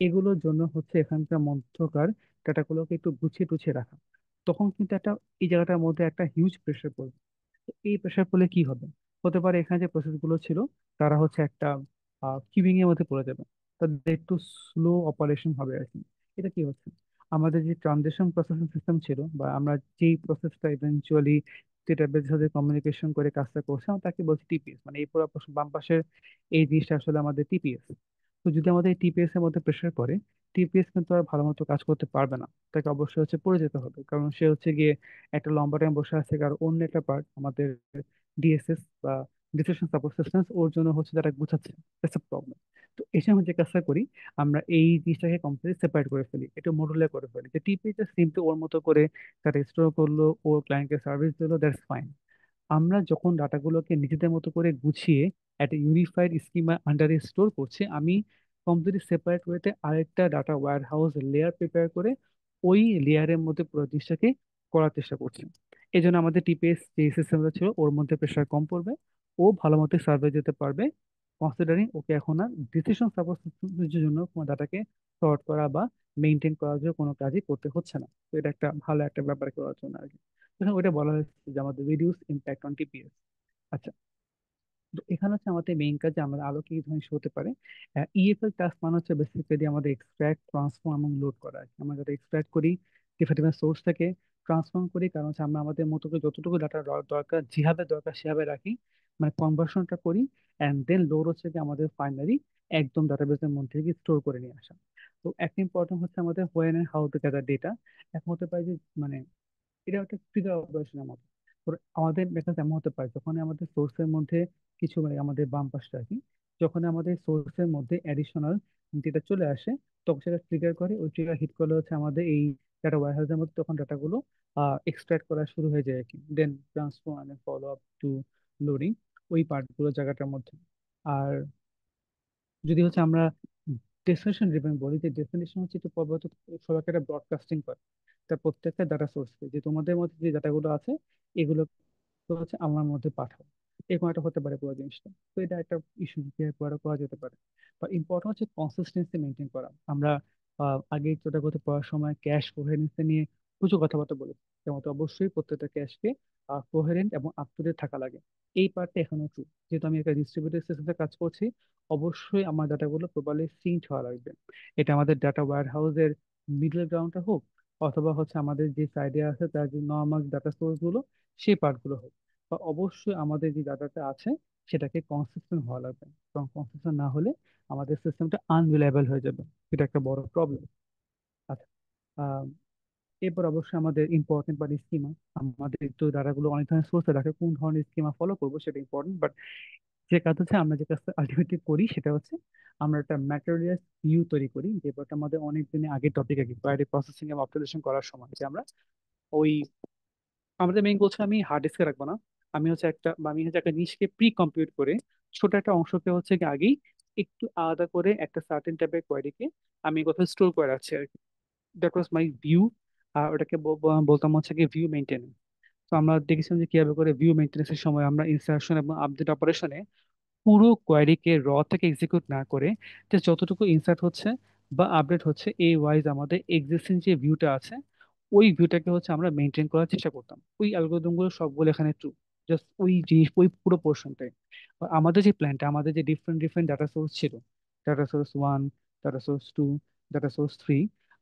এগুলোর জন্য হচ্ছে এখানকার মধ্যকার ডাটাগুলোকে একটু গুছিয়ে টুছিয়ে রাখা, তখন কিন্তু একটা এই জায়গাটার মধ্যে একটা হিউজ প্রেশার পড়বে। তো এই প্রেশার পড়লে কি হবে? হতে পারে এখানে যে প্রসেস গুলো ছিল তারা হচ্ছে একটা কিউইং এর মধ্যে পড়ে যাবে, তাদের একটু স্লো অপারেশন হবে আর কি। এটা কি হচ্ছে, আমাদের যে ট্রানজেকশন প্রসেসিং সিস্টেম ছিল, বা আমরা যেই প্রসেসটা ইভেনচুয়ালি ডেটাবেজ সাথে কমিউনিকেশন করে কাজটা করছিলাম তাকে বলছি টিপিএস, মানে এই পুরো বাম পাশের এই জিনিসটা আসলে আমাদের টিপিএস। তো যদি আমাদের এই টিপিএস এর মধ্যে প্রেশার পড়ে, টিপিএস কিন্তু আর ভালো মতো কাজ করতে পারবে না, তাকে অবশ্যই হচ্ছে পড়ে যেতে হবে, কারণ সে হচ্ছে গিয়ে একটা লম্বা টাইম বসে আছে, আর অন্য একটা পার্ট আমাদের ডিএসএস বা ডিসিশন সাপোর্ট সিস্টেম ওর জন্য হচ্ছে যারা গুছাচ্ছে, দ্যাটস আ প্রবলেম। তো এই সময় যে কাজটা করি, আমরা এই জিনিসটাকে কমপ্লিটলি সেপারেট করে ফেলি, একটু মডুলার করে ফেলি, যে টিপিএস সিম্পলি ওর মতো করে তারা স্টোর করলো, ও ক্লায়েন্টকে সার্ভিস দিলো, দ্যাটস ফাইন। আমরা যখন ডাটাগুলোকে নিজেদের মতো করে গুছিয়ে একটা ইউনিফাইড স্কিমা আন্ডারে স্টোর করছি, আমি কমপ্লিটলি সেপারেট ওয়েতে আরেকটা data warehouse layer prepare করে ওই লেয়ারের মধ্যে পুরো জিনিসটাকে করার চেষ্টা করছি। এই জন্য আমাদের টিপিএস যে সিস্টেমটা ছিল ওর মধ্যে প্রেশার কম পড়বে, ও ভালো মতো সার্ভে দিতে পারবে, কনসিডারিং ওকে এখন আর ডিসিশন সাপোর্ট সিস্টেমের জন্য কোনো ডাটাকে সর্ট করা বা মেনটেন করার জন্য কোনো কাজই করতে হচ্ছে না। তো এটা একটা ভালো একটা ব্যাপার করার জন্য আর কি। তখন ওইটা বলা হয়েছে যে আমাদের রিডিউস ইম্প্যাক্ট অন টিপিএস। আচ্ছা, তো এখানে হচ্ছে আমাদের মেইন কাজ যে আমাদের আলো কি ধরনের শো হতে পারে। ইএফএল টাস্ক মানে হচ্ছে বেসিক্যালি আমাদের এক্সট্রাক্ট, ট্রান্সফর্ম এবং লোড করা আর কি। আমরা যেটা এক্সট্রাক্ট করি ডিফারেন্ট ডিফারেন্ট সোর্স থেকে, ট্রান্সফর্ম করি কারণ হচ্ছে আমরা আমাদের মতো করে যতটুকু ডাটা দরকার যেভাবে দরকার সেভাবে রাখি, মানে কনভার্সনটা করি। অ্যান্ড দেন লোড হচ্ছে কি আমাদের ফাইনালি একদম ডাটাবেসের মধ্যে থেকে স্টোর করে নিয়ে আসা। তো একটা ইম্পর্টেন্ট হচ্ছে আমাদের when and how to gather data. এখন হতে পারে যে মানে এটা একটা ট্রিগার অপারেশনের মতো। আমাদের দেখা এমন হতে পারে যখন আমাদের সোর্সের মধ্যে কিছু, মানে আমাদের বাম পাশটা আর কি, যখন আমাদের সোর্সের মধ্যে অ্যাডিশনাল ডেটা চলে আসে, তখন সেটা ট্রিগার করে, ওই ট্রিগার হিট করলে হচ্ছে আমাদের এই ডাটা ওয়্যারহাউসের মধ্যে তখন ডাটাগুলো এক্সট্রাক্ট করা শুরু হয়ে যায় আর কি, দেন ট্রান্সফার মানে ফলো আপ টু লোডিং ওই পার্টগুলো জায়গাটার মধ্যে। আর যদি হচ্ছে আমরা ডেস্টিনেশন ড্রিভেন বলি, যে ডেস্টিনেশন হচ্ছে একটু পর্বত সবাইকে একটা ব্রডকাস্টিং করে তার প্রত্যেকটা ডাটা সোর্সকে, যে তোমাদের মধ্যে যে ডাটাগুলো আছে এগুলো তো হচ্ছে আমার মধ্যে পাঠাও, এরকম একটা হতে পারে পুরো জিনিসটা। তো এটা একটা ইস্যু করা করা যেতে পারে। বা ইম্পর্টেন্ট হচ্ছে কনসিস্টেন্সি মেনটেন করা। আমরা আগে যেটা করতে পড়ার সময় ক্যাশ কোহেরেন্সি নিয়ে প্রচুর কথাবার্তা বলেছি, যেমন অবশ্যই প্রত্যেকটা ক্যাশকে কোহেরেন্ট এবং আপ টু ডেট থাকা লাগে। এই পার্টটা এখনো ট্রু, যেহেতু আমি একটা ডিস্ট্রিবিউটেড সিস্টেমে কাজ করছি, অবশ্যই আমার ডাটাগুলো প্রপারলি সিঙ্ক হওয়া লাগবে। এটা আমাদের ডাটা ওয়্যার হাউসের মিডল গ্রাউন্ডটা হোক, অথবা হচ্ছে আমাদের যে সাইডে আছে তার যে নর্মাল ডাটা সোর্স গুলো সেই পার্টগুলো হোক, বা অবশ্যই আমাদের যে ডাটাটা আছে সেটাকে কনসিস্টেন্ট হওয়া লাগবে, এবং কনসিস্টেন্ট না হলে আমাদের সিস্টেমটা আনরিলায়েবল হয়ে যাবে। এটা একটা বড় প্রবলেম। আচ্ছা, আহ, এরপর অবশ্যই আমাদের ইম্পর্টেন্ট বা স্কিমা, আমাদের তো ডাটাগুলো অনেক ধরনের সোর্সে রাখে, কোন ধরনের স্কিমা ফলো করবো সেটা ইম্পর্টেন্ট। বাট যে কাজ হচ্ছে আমরা যে কাজটা আলটিমেটলি করি সেটা হচ্ছে আমরা একটা ম্যাটেরিয়াল ভিউ তৈরি করি, যেটা আমাদের অনেক দিনে আগের টপিক আর কি, কোয়ারি প্রসেসিং এবং অপটিমাইজেশন করার সময় যে আমরা ওই আমাদের মেইন গোল আমি হার্ড ডিস্কে রাখবো না। আমি হচ্ছে একটা জিনিসকে প্রি কম্পিউট করে ছোট একটা অংশকে হচ্ছে কি আগেই একটু আলাদা করে একটা সার্টেন টাইপের কোয়ারিকে আমি কোথাও স্টোর করে রাখছি আর কি। That was my view. আর ওটাকে বলতাম হচ্ছে কি ভিউ মেনটেন্স। তো আমরা দেখেছিলাম যে কিভাবে করে ভিউ মেনটেন্সের সময় আমরা ইনসার্শন এবং আপডেট অপারেশনে পুরো কোয়ারিকে থেকে এক্সিকিউট না করে যে যতটুকু ইনসার্ট হচ্ছে বা আপডেট হচ্ছে এই ওয়াইজ আমাদের এক্সিস্টিং যে ভিউটা আছে ওই ভিউটাকে হচ্ছে আমরা মেনটেন করার চেষ্টা করতাম। ওই অ্যালগোরিদম গুলো সবগুলো এখানে ট্রু, জাস্ট ওই জিনিস ওই পুরো পোর্শনটাই। আমাদের যে প্ল্যানটা, আমাদের যে ডিফারেন্ট ডিফারেন্ট ডাটা সোর্স ছিল, data source one, data source two, data source three,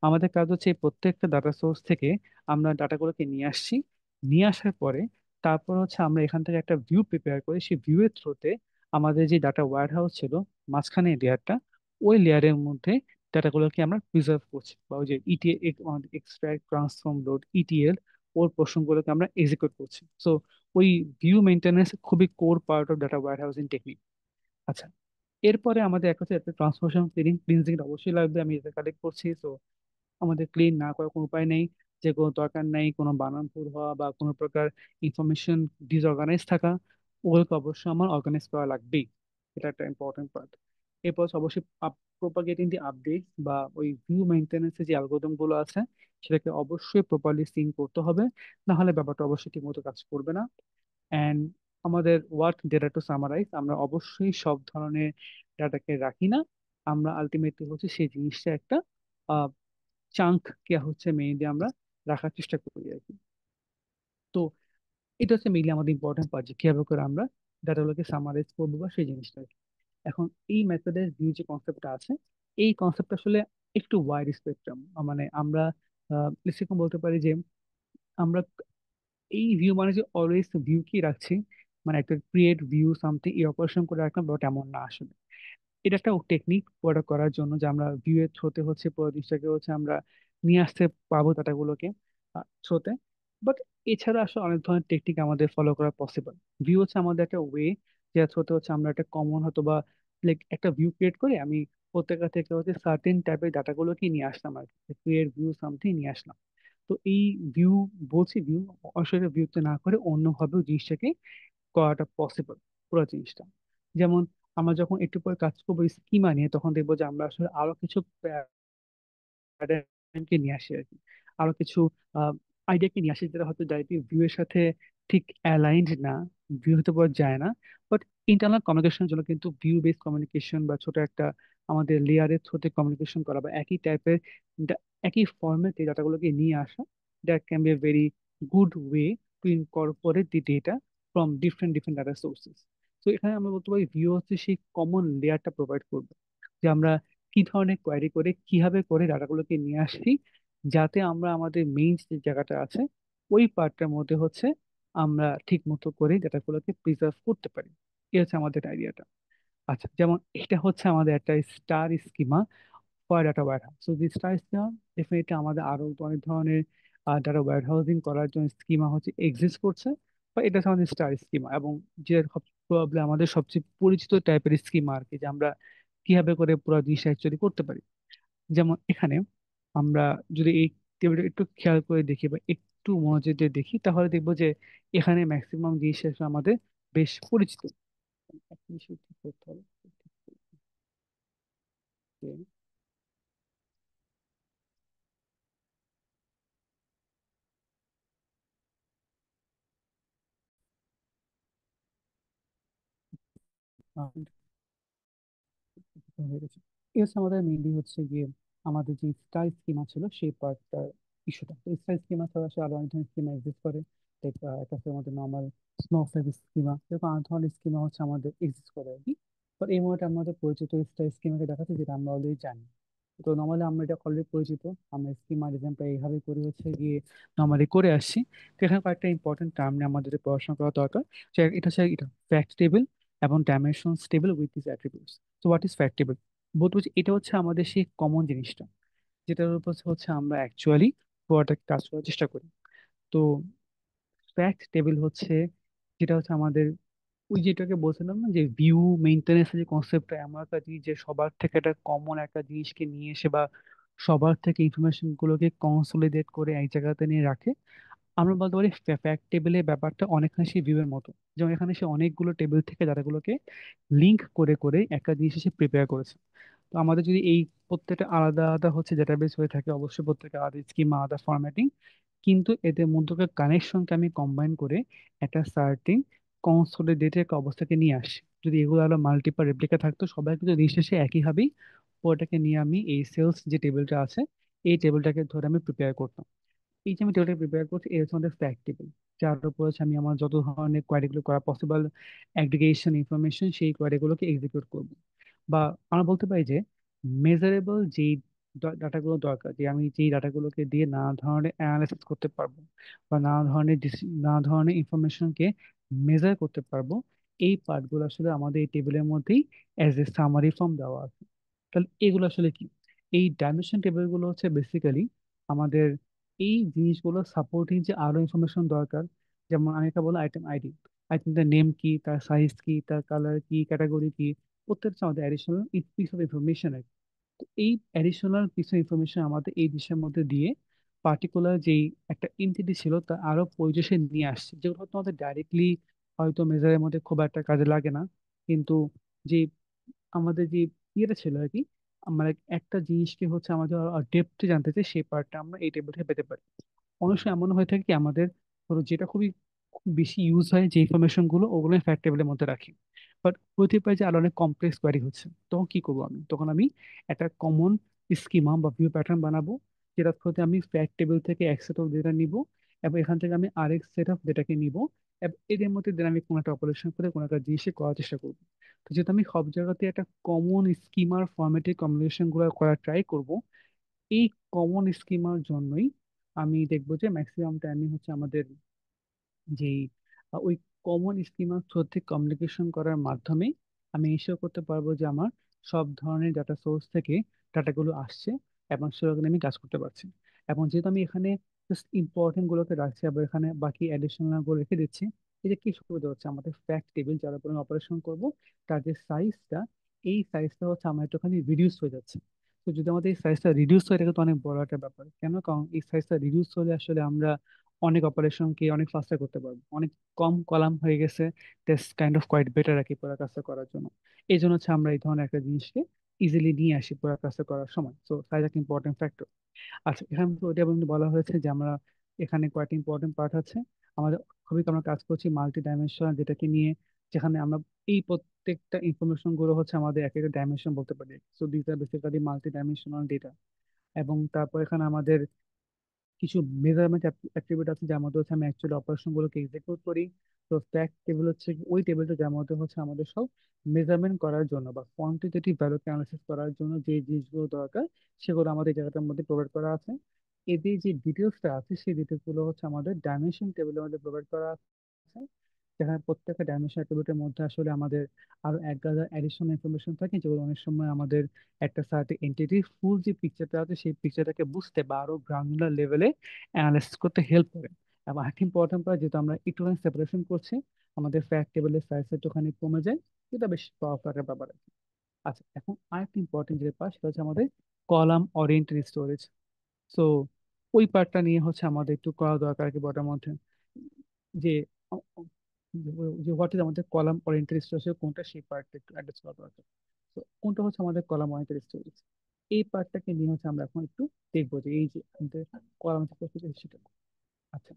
আমাদের কাজ হচ্ছে এই প্রত্যেকটা ডাটা সোর্স থেকে আমরা ডাটাগুলোকে নিয়ে আসছি। নিয়ে আসার পরে তারপর হচ্ছে আমরা এখান থেকে একটা ভিউ প্রিপেয়ার করি, সেই ভিউ এর থ্রুতে আমাদের যে ডাটা ওয়্যার হাউস ছিল মাঝখানে লেয়ারটা, ওই লেয়ারের মধ্যে ডাটাগুলোকে আমরা প্রিজার্ভ করছি, বা ওই যে ETL extract transform load ETL ওর পোর্শনগুলোকে আমরা এক্সিকিউট করছি। সো ওই ভিউ মেনটেন্যান্স খুবই core part of data warehousing technique. আচ্ছা, এরপরে আমাদের এক হচ্ছে একটা ট্রান্সফরমেশন ক্লিনজিং অবশ্যই লাগবে। আমি এটা কালেক্ট করছি, তো আমাদের ক্লিন না করার কোনো উপায় নেই। যে কোনো দরকার নেই কোনো বানান ভুল হওয়া বা কোনো প্রকার ইনফরমেশন ডিসঅর্গানাইজ থাকা, ওগুলোকে অবশ্যই আমার অর্গানাইজ করা লাগবেই। এটা একটা ইম্পর্টেন্ট পার্ট। এরপর হচ্ছে অবশ্যই প্রোপাগেটিং দি আপডেট বা ওই ভিউ মেনটেন্যান্সের যে অ্যালগোরিদম গুলো আছে সেটাকে অবশ্যই প্রপারলি সিঙ্ক করতে হবে, না হলে ব্যাপারটা অবশ্যই ঠিকমতো কাজ করবে না। অ্যান্ড আমাদের ওয়ার্ক ডেটা টু সামারাইজ, আমরা অবশ্যই সব ধরনের ডাটাকে রাখি না। আমরা আলটিমেটলি হচ্ছে সেই জিনিসটা একটা চাঙ্ক কে হচ্ছে মেইনলি আমরা রাখার চেষ্টা করি আর কি। তো এটা হচ্ছে মেইনলি আমাদের ইম্পর্টেন্ট পার্ট, যে কিভাবে করে আমরা ডাটাগুলোকে সামারাইজ করবো বা সেই জিনিসটা আর কি। এখন এই মেথডের ভিউ যে কনসেপ্টটা আছে, এই কনসেপ্ট আসলে একটু ওয়াইড স্পেকট্রাম। মানে আমরা সেরকম বলতে পারি যে আমরা এই ভিউ মানে যে অলওয়েজ ভিউ কি রাখছি, মানে একটা ক্রিয়েট ভিউ সামথিং এই অপারেশন করে রাখলাম, বাট এমন না আসলে। এটা একটা টেকনিক পুরোটা করার জন্য যে আমরা ভিউ এর থ্রোতে হচ্ছে পুরো জিনিসটাকে হচ্ছে আমরা নিয়ে আসতে পারবো ডাটাগুলোকে থ্রোতে। বাট এছাড়া আসলে অনেক ধরনের টেকনিক আমাদের ফলো করা পসিবল। ভিউ হচ্ছে আমাদের একটা ওয়ে, যে থ্রোতে হচ্ছে আমরা একটা কমন হয়তো বা লাইক একটা ভিউ ক্রিয়েট করে আমি প্রত্যেকটা থেকে হচ্ছে সার্টেন টাইপের ডাটাগুলোকে নিয়ে আসলাম আর কি, ক্রিয়েট ভিউ সামথিং নিয়ে আসলাম। তো এই ভিউ, বলছি ভিউ, আসলে ভিউতে না করে অন্যভাবেও জিনিসটাকে করাটা পসিবল পুরো জিনিসটা। যেমন আমরা যখন একটু পরে কাজ করবো স্কিমা নিয়ে, তখন দেখবো যে আমরা আসলে আরো কিছু প্যাটার্নকে নিয়ে আসি আর কি, আরো কিছু আইডিয়াকে নিয়ে আসি যেটা হয়তো ডাইরেক্টলি ভিউ এর সাথে ঠিক অ্যালাইন্ড না, ভিউ হতে পারা যায় না। বাট ইন্টারনাল কমিউনিকেশনের জন্য কিন্তু ভিউ বেস কমিউনিকেশন বা ছোট একটা আমাদের লেয়ারের থ্রুতে কমিউনিকেশন করা বা একই টাইপের একই ফরম্যাটে ডাটাগুলোকে নিয়ে আসা, that can B a very good way to incorporate the data from different different data sources. তো এখানে আমরা বলতে পারি ভিউ হচ্ছে সেই কমন লেয়ারটা প্রোভাইড করবে, যে আমরা কি ধরনের কোয়ারি করে কিভাবে করে ডাটাগুলোকে নিয়ে আসছি, যাতে আমরা আমাদের মেইন যে জায়গাটা আছে ওই পার্টটার মধ্যে হচ্ছে আমরা ঠিক মতো করে ডাটাগুলোকে প্রিজার্ভ করতে পারি। এই হচ্ছে আমাদের আইডিয়াটা। আচ্ছা, যেমন এটা হচ্ছে আমাদের একটা star schema for data warehouse. তো স্টার স্কিমা ডেফিনেটলি আমাদের আরো অনেক ধরনের ডাটা ওয়্যার হাউসিং করার জন্য স্কিমা হচ্ছে এক্সিস্ট করছে, বা এটা হচ্ছে আমাদের স্টার স্কিমা, এবং যে প্রবলেম আমাদের সবচেয়ে পরিচিত টাইপের স্কিমা আর কি, যে আমরা কিভাবে করে পুরো জিনিসটা অ্যাকচুয়ালি করতে পারি। যেমন এখানে আমরা যদি এই টেবিলটা একটু খেয়াল করে দেখি বা একটু মনোযোগ দিয়ে দেখি, তাহলে দেখবো যে এখানে ম্যাক্সিমাম জিনিস আসলে আমাদের বেশ পরিচিত। একটা বিষয় ঠিক করতে হবে যে, আহ, হয়ে গেছে। এই হচ্ছে আমাদের মেইনলি হচ্ছে গিয়ে আমাদের যে স্টার স্কিমা ছিল সেই পার্টটার ইস্যুটা। তো স্টার স্কিমা ছাড়া আসলে আরো অনেক ধরনের স্কিমা এক্সিস্ট করে। একটা হচ্ছে আমাদের নর্মাল স্নোফ্লেক স্কিমা, এরকম অনেক ধরনের স্কিমা হচ্ছে আমাদের এক্সিস্ট করে আর কি। বাট এই মুহূর্তে আমাদের পরিচিত স্টার স্কিমাকে দেখাচ্ছে, যেটা আমরা অলরেডি জানি। তো নর্মালি আমরা এটা অলরেডি পরিচিত, আমরা স্কিমা ডিজাইনটা এইভাবে করি হচ্ছে গিয়ে নর্মালি করে আসছি। তো এখানে কয়েকটা ইম্পর্টেন্ট টার্ম নিয়ে আমাদের পড়াশোনা করা দরকার। যে এটা হচ্ছে এটা ফ্যাক্ট টেবিল এবং dimension table with this attributes. তো হোয়াট ইজ ফ্যাক্ট টেবিল? বলতে হচ্ছে এটা হচ্ছে আমাদের সেই কমন জিনিসটা যেটার উপর হচ্ছে আমরা অ্যাকচুয়ালি পুরোটাকে কাজ করার চেষ্টা করি। তো ফ্যাক্ট টেবিল হচ্ছে যেটা হচ্ছে আমাদের ওই যেটাকে বলছিলাম না যে ভিউ মেইনটেনেন্স যে কনসেপ্টটা, এমন একটা জিনিস যে সবার থেকে একটা কমন একটা জিনিসকে নিয়ে এসে বা সবার থেকে ইনফরমেশন গুলোকে কনসোলিডেট করে এক জায়গাতে নিয়ে রাখে। আমরা বলতে পারি ফ্যাক্ট টেবিলের ব্যাপারটা অনেকখানি সেই ভিউ এর মতো, যেমন এখানে সে অনেকগুলো টেবিল থেকে ডাটাগুলোকে লিঙ্ক করে করে একটা জিনিস এসে প্রিপেয়ার করেছে। তো আমাদের যদি এই প্রত্যেকটা আলাদা আলাদা হচ্ছে ডেটাবেস হয়ে থাকে, অবশ্যই প্রত্যেকটা আলাদা স্কিমা আলাদা ফরম্যাটিং, কিন্তু এদের মধ্যকার কানেকশনকে আমি কম্বাইন করে একটা সার্টিন কনসোলিডেটেড একটা অবস্থাকে নিয়ে আসি। যদি এগুলো আলো মাল্টিপল রেপ্লিকা থাকতো, সবাই কিন্তু দিন শেষে একইভাবেই ওটাকে নিয়ে আমি এই সেলস যে টেবিলটা আছে এই টেবিলটাকে ধরে আমি প্রিপেয়ার করতাম। এই যে আমি টেবিলটা প্রিপেয়ার করছি এটা হচ্ছে আমাদের ফ্যাক্ট টেবিল, যার উপর হচ্ছে আমি আমার যত ধরনের কোয়ারিগুলো করা পসিবল অ্যাগ্রিগেশন ইনফরমেশন সেই কোয়ারিগুলোকে এক্সিকিউট করব। বা আমরা বলতে পারি যে মেজারেবল যেই ডাটাগুলো দরকার, যে আমি যেই ডাটাগুলোকে দিয়ে নানা ধরনের অ্যানালাইসিস করতে পারবো বা নানা ধরনের ইনফরমেশনকে মেজার করতে পারবো, এই পার্টগুলো আসলে আমাদের এই টেবিলের মধ্যেই অ্যাজ এ সামারি ফর্ম দেওয়া আছে। তাহলে এগুলো আসলে কি? এই ডাইমেনশন টেবিলগুলো হচ্ছে বেসিক্যালি আমাদের এই জিনিসগুলো সাপোর্টিং যে আরো ইনফরমেশন দরকার। যেমন আমি একটা বললাম আইটেম আইডি, আইটেমটার নেম কি, তার সাইজ কি, তার কালার কি, ক্যাটাগরি কি, প্রত্যেকটা আমাদের অ্যাডিশনাল পিস অফ ইনফরমেশন। তো এই অ্যাডিশনাল কিছু ইনফরমেশন আমাদের এই বিষয়ের মধ্যে দিয়ে পার্টিকুলার যেই একটা এন্টিটি ছিল তা আরো পরিবেশে নিয়ে আসছে, যেগুলো হয়তো আমাদের ডাইরেক্টলি হয়তো মেজারের মধ্যে খুব একটা কাজে লাগে না, কিন্তু যে আমাদের যে ইয়েটা ছিল আর কি, আমরা একটা জিনিসকে হচ্ছে আমাদের ডেপথে জানতে চাই, সেই পার্টটা আমরা এই টেবিল থেকে পেতে পারি। অনেক সময় এমন হয়ে থাকে কি আমাদের ধরো যেটা খুব বেশি ইউজ হয় যে ইনফরমেশন গুলো ওগুলো ফ্যাক্ট টেবিলের মধ্যে রাখি, বাট হতে পারে যে আরো অনেক কমপ্লেক্স কোয়ারি হচ্ছে, তখন কি করবো আমি? তখন আমি একটা কমন স্কিমা বা ভিউ প্যাটার্ন বানাবো, যেটা হতে আমি ফ্যাক্ট টেবিল থেকে এক সেট অফ ডেটা নিব এবং এখান থেকে আমি আরেক সেট অফ ডেটাকে নিব এবং এদের মধ্যে দিয়ে আমি কোনো একটা অপারেশন করে কোনো একটা জিনিসে করার চেষ্টা করবো। তো যেহেতু আমি সব জায়গাতে একটা কমন স্কিমার ফরম্যাটে কম্বিনেশন গুলো করার ট্রাই করব, এই কমন স্কিমার জন্যই আমি দেখবো যে ম্যাক্সিমাম টাইমই হচ্ছে আমাদের যেই ওই কমন স্কিমার থ্রু থেকে কমিউনিকেশন করার মাধ্যমে আমি এসেও করতে পারবো যে আমার সব ধরনের ডাটা সোর্স থেকে ডাটাগুলো আসছে এবং সেগুলো আমি কাজ করতে পারছি। এবং যেহেতু আমি এখানে জাস্ট ইম্পর্টেন্ট গুলোকে রাখছি আবার এখানে বাকি অ্যাডিশনাল গুলো রেখে দিচ্ছি, এটা কি সুবিধা হচ্ছে আমাদের ফ্যাক্ট টেবিল যার উপর অপারেশন করব তার যে সাইজটা, এই সাইজটা হচ্ছে আমার একটুখানি রিডিউস হয়ে যাচ্ছে। তো যদি আমাদের এই সাইজটা রিডিউস হয়, এটা কিন্তু অনেক বড় একটা ব্যাপার। কেন? কারণ এই সাইজটা রিডিউস হলে আসলে আমরা অনেক অপারেশনকে অনেক ফাস্টার করতে পারবো, অনেক কম কলাম হয়ে গেছে, that's kind of quite better আর কি পুরো কাজটা করার জন্য। এই জন্য হচ্ছে আমরা এই ধরনের একটা জিনিসকে ইজিলি নিয়ে আসি পুরো কাজটা করার সময়। তো সাইজ একটা ইম্পর্টেন্ট ফ্যাক্টর। আচ্ছা, এখানে তো ওইটা বন্ধু বলা হয়েছে যে আমরা এখানে কয়েকটা ইম্পর্টেন্ট পার্ট আছে আমাদের। খুবই আমরা কাজ করছি মাল্টি ডাইমেনশনাল যেটাকে নিয়ে, যেখানে আমরা এই প্রত্যেকটা ইনফরমেশন গুলো হচ্ছে আমাদের এক একটা ডাইমেনশন বলতে পারি। So this are basically multi dimensional data. এবং তারপর এখানে আমাদের কিছু মেজারমেন্ট অ্যাট্রিবিউট আছে যার মধ্যে হচ্ছে আমি অ্যাকচুয়ালি অপারেশন গুলোকে এক্সিকিউট করি। তো ফ্যাক্ট টেবিল হচ্ছে ওই টেবিলটা যার মধ্যে হচ্ছে আমাদের সব মেজারমেন্ট করার জন্য বা কোয়ান্টিটেটিভ ভ্যালুকে অ্যানালাইসিস করার জন্য যে জিনিসগুলো দরকার সেগুলো আমাদের এই জায়গাটার মধ্যে প্রোভাইড করা আছে। এদের যে ডিটেলসটা আছে সেই ডিটেলস গুলো হচ্ছে আমাদের ডাইমেনশন টেবিলের মধ্যে প্রোভাইড করা আছে, যেখানে প্রত্যেকটা ডাইমেনশন অ্যাট্রিবিউটের মধ্যে আসলে আমাদের আরো এক গাদা অ্যাডিশনাল ইনফরমেশন থাকে, যেগুলো অনেক সময় আমাদের একটা সার্টেন এন্টিটির ফুল যে পিকচারটা আছে সেই পিকচারটাকে বুঝতে বা আরো গ্রানুলার লেভেলে অ্যানালাইসিস করতে হেল্প করে। এবং একটা ইম্পর্টেন্ট পার্ট, যেহেতু আমরা একটুখানি সেপারেশন করছি, আমাদের ফ্যাক্ট টেবিলের সাইজ একটুখানি কমে যায়, এটা বেশ পাওয়ার একটা ব্যাপার আর কি। আচ্ছা, এখন আরেকটা ইম্পর্টেন্ট যে পার্ট সেটা হচ্ছে আমাদের কলাম ওরিয়েন্টেড স্টোরেজ। সো ওই পার্টটা নিয়ে হচ্ছে আমাদের একটু করা দরকার আর কি বটার মধ্যে, যে আ- আ- যে হোয়াট ইজ আমাদের কলাম ওরিয়েন্টেড স্টোরেজ কোনটা, সেই পার্টটা একটু অ্যাড্রেস করা দরকার। তো কোনটা হচ্ছে আমাদের কলাম ওরিয়েন্টেড স্টোরেজ, এই পার্টটাকে নিয়ে হচ্ছে আমরা এখন একটু দেখবো যে এই যে আমাদের কলাম সেটা। আচ্ছা,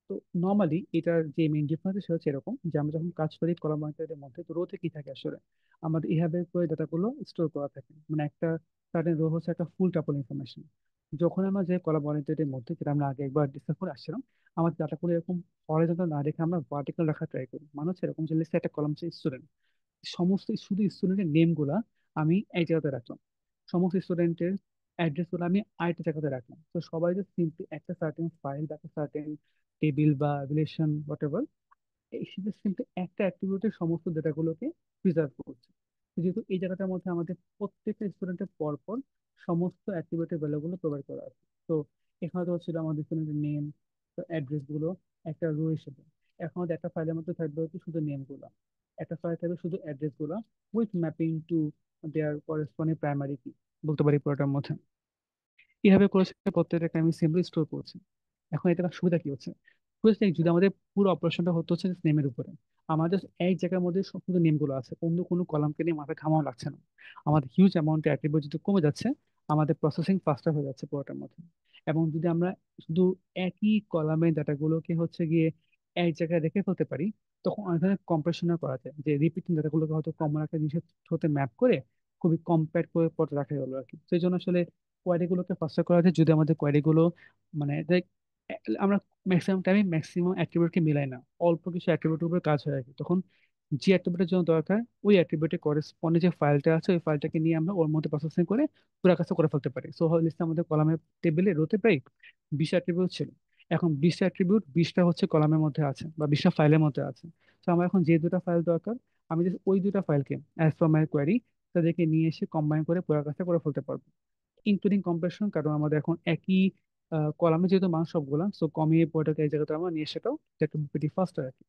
তো নর্মালি এটার যে মেইন ডিফারেন্স সেটা হচ্ছে এরকম যে আমরা যখন কাজ করি কলাম মনিটরের মধ্যে, তো রোতে কি থাকে আসলে আমাদের এভাবে করে ডাটাগুলো স্টোর করা থাকে, মানে একটা সার্টেন রো হচ্ছে একটা ফুল টাপল ইনফরমেশন। যখন আমরা যে কলাম মনিটরের মধ্যে, যেটা আমরা আগে একবার ডিসকাস করে আসছিলাম, আমাদের ডাটাগুলো এরকম হরিজন্টাল না রেখে আমরা ভার্টিক্যাল রাখা ট্রাই করি। মানে হচ্ছে এরকম যে লিস্টে একটা কলাম হচ্ছে স্টুডেন্ট, সমস্ত শুধু স্টুডেন্টের নেম গুলা আমি এক জায়গাতে রাখলাম, সমস্ত স্টুডেন্টের অ্যাড্রেস গুলো আমি আরেকটা জায়গাতে রাখলাম। তো সবাই যে সিম্পলি একটা সার্টেন ফাইল বা একটা সার্টেন টেবিল বা রিলেশন হোয়াট এভার, সেটা সিম্পলি একটা অ্যাট্রিবিউটের সমস্ত ডেটাগুলোকে প্রিজার্ভ করছে। তো যেহেতু এই জায়গাটার মধ্যে আমাদের প্রত্যেকটা স্টুডেন্টের পরপর সমস্ত অ্যাট্রিবিউটের ভ্যালুগুলো প্রোভাইড করা আছে। তো এখানে তো হচ্ছিল আমাদের স্টুডেন্টের নেম, তো অ্যাড্রেস গুলো একটা রো হিসেবে। এখন আমাদের একটা ফাইলের মধ্যে থাকবে হচ্ছে শুধু নেম গুলো, একটা ফাইল থাকবে শুধু অ্যাড্রেস গুলো, with mapping to their corresponding primary কি, বলতে পারি পুরোটার মধ্যে। এভাবে করেছে, প্রত্যেকটাকে আমি সিম্পলি স্টোর করছি। এখন এটা সুবিধা কি হচ্ছে, বুঝতে যদি আমাদের পুরো অপারেশনটা হতে হচ্ছে নেমের উপরে, আমাদের এক জায়গার মধ্যে শুধু নেমগুলো আছে, অন্য কোনো কলামকে নিয়ে মাথা ঘামাও লাগছে না। আমাদের হিউজ অ্যামাউন্টে অ্যাট্রিবিউট যদি কমে যাচ্ছে, আমাদের প্রসেসিং ফাস্টার হয়ে যাচ্ছে পুরোটার মধ্যে। এবং যদি আমরা শুধু একই কলামের ডাটাগুলোকে হচ্ছে গিয়ে এক জায়গায় রেখে ফেলতে পারি, তখন অনেক ধরনের কম্প্রেশনও করা যায়, যে রিপিটিং ডাটাগুলোকে হয়তো কমন একটা জিনিসের সাথে ম্যাপ করে খুবই কম্প্যাক্ট করে পরে রাখা গেলো আর কি। সেই জন্য আসলে কোয়ারি গুলোকে ফাস্টার করা যায়, যদি আমাদের কোয়ারি গুলো মানে আমরা ম্যাক্সিমাম টাইমে ম্যাক্সিমাম অ্যাট্রিবিউটকে মিলাই না, অল্প কিছু অ্যাট্রিবিউটের উপর কাজ হয়ে থাকে, তখন যে অ্যাট্রিবিউটের জন্য দরকার ওই অ্যাট্রিবিউটে করেসপন্ডে যে ফাইলটা আছে ওই ফাইলটাকে নিয়ে আমরা ওর মধ্যে প্রসেসিং করে পুরো কাজটা করে ফেলতে পারি। সো লিস্টে আমাদের কলামের টেবিলে রোতে প্রায় 20 অ্যাট্রিবিউট ছিল, এখন 20টা অ্যাট্রিবিউট 20টা হচ্ছে কলামের মধ্যে আছে বা 20টা ফাইলের মধ্যে আছে। তো আমার এখন যে দুটো ফাইল দরকার, আমি just ওই দুটো ফাইলকে অ্যাজ পার মাই কোয়ারি তাদেরকে নিয়ে এসে কম্বাইন করে পুরো কাজটা করে ফেলতে পারবো, ইনক্লুডিং কম্প্রেশন। কারণ আমাদের এখন একই কলামে যেহেতু মান সবগুলা, সো কমিয়ে পড়াটাকে এই জায়গাতে আমরা নিয়ে সেটাও প্রিটি ফাস্ট আর কি।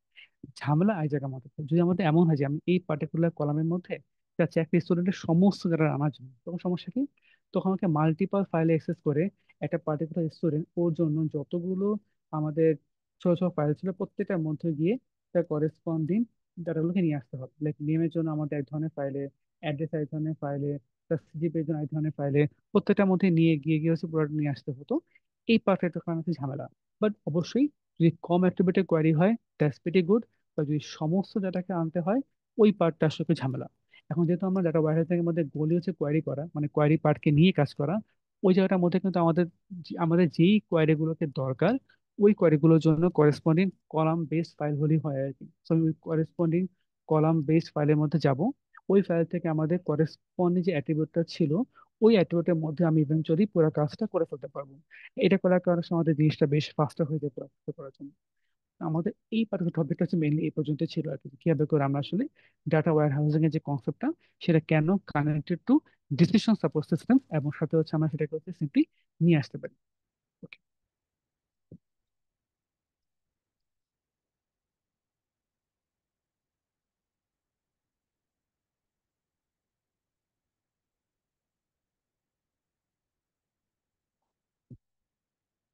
ঝামেলা এই জায়গার মধ্যে যদি আমাদের এমন হয় যে আমি এই পার্টিকুলার কলামের মধ্যে চাচ্ছি একটা স্টুডেন্টের সমস্ত যারা আনার জন্য, তখন সমস্যা কি, তখন আমাকে মাল্টিপল ফাইলে অ্যাক্সেস করে একটা পার্টিকুলার স্টুডেন্ট ওর জন্য যতগুলো আমাদের ছোট ছোট ফাইল ছিল প্রত্যেকটার মধ্যে গিয়ে তার করেসপন্ডিং ডাটাগুলোকে নিয়ে আসতে হবে। লাইক নেমের জন্য আমাদের এক ধরনের ফাইলে, অ্যাড্রেস এক ধরনের ফাইলে, তার সিজিপি এর জন্য এক ধরনের ফাইলে, প্রত্যেকটার মধ্যে নিয়ে গিয়ে গিয়ে হচ্ছে পুরো নিয়ে আসতে হতো। এই পার্টটা কারণে হচ্ছে ঝামেলা। বাট অবশ্যই যদি কম অ্যাট্রিবিউটেড কোয়ারি হয়, দ্যাটস প্রিটি গুড। বা যদি সমস্ত ডাটাকে আনতে হয়, ওই পার্টটা আসলে একটু ঝামেলা। এখন যেহেতু আমরা ডাটা ওয়্যারহাউস থেকে আমাদের গোলই হচ্ছে কোয়ারি করা, মানে কোয়ারি পার্টকে নিয়ে কাজ করা, ওই জায়গাটার মধ্যে কিন্তু আমাদের আমাদের যেই কোয়ারি গুলোকে দরকার ওই কোয়ারি গুলোর জন্য করেসপন্ডিং কলাম বেসড ফাইল হলেই হয় আর কি। তো ওই করেসপন্ডিং কলাম বেসড ফাইলের মধ্যে যাব, ওই ফাইল থেকে আমাদের করেসপন্ডিং যে অ্যাট্রিবিউটটা ছিল ওই অ্যাট্রিবিউটের মধ্যে আমি ইভেন্চুয়ালি পুরো কাজটা করে ফেলতে পারবো। এটা করার কারণে আমাদের জিনিসটা বেশ ফাস্টার হয়ে যেতে করার জন্য। আমাদের এই পার্টিকুলার টপিকটা হচ্ছে মেইনলি এই পর্যন্ত ছিল আর কি, কিভাবে করে আমরা আসলে ডাটা ওয়্যার হাউসিং এর যে কনসেপ্টটা সেটা কেন connected to decision support system, এবং সাথে হচ্ছে আমরা সেটাকে হচ্ছে সিম্পলি নিয়ে আসতে পারি।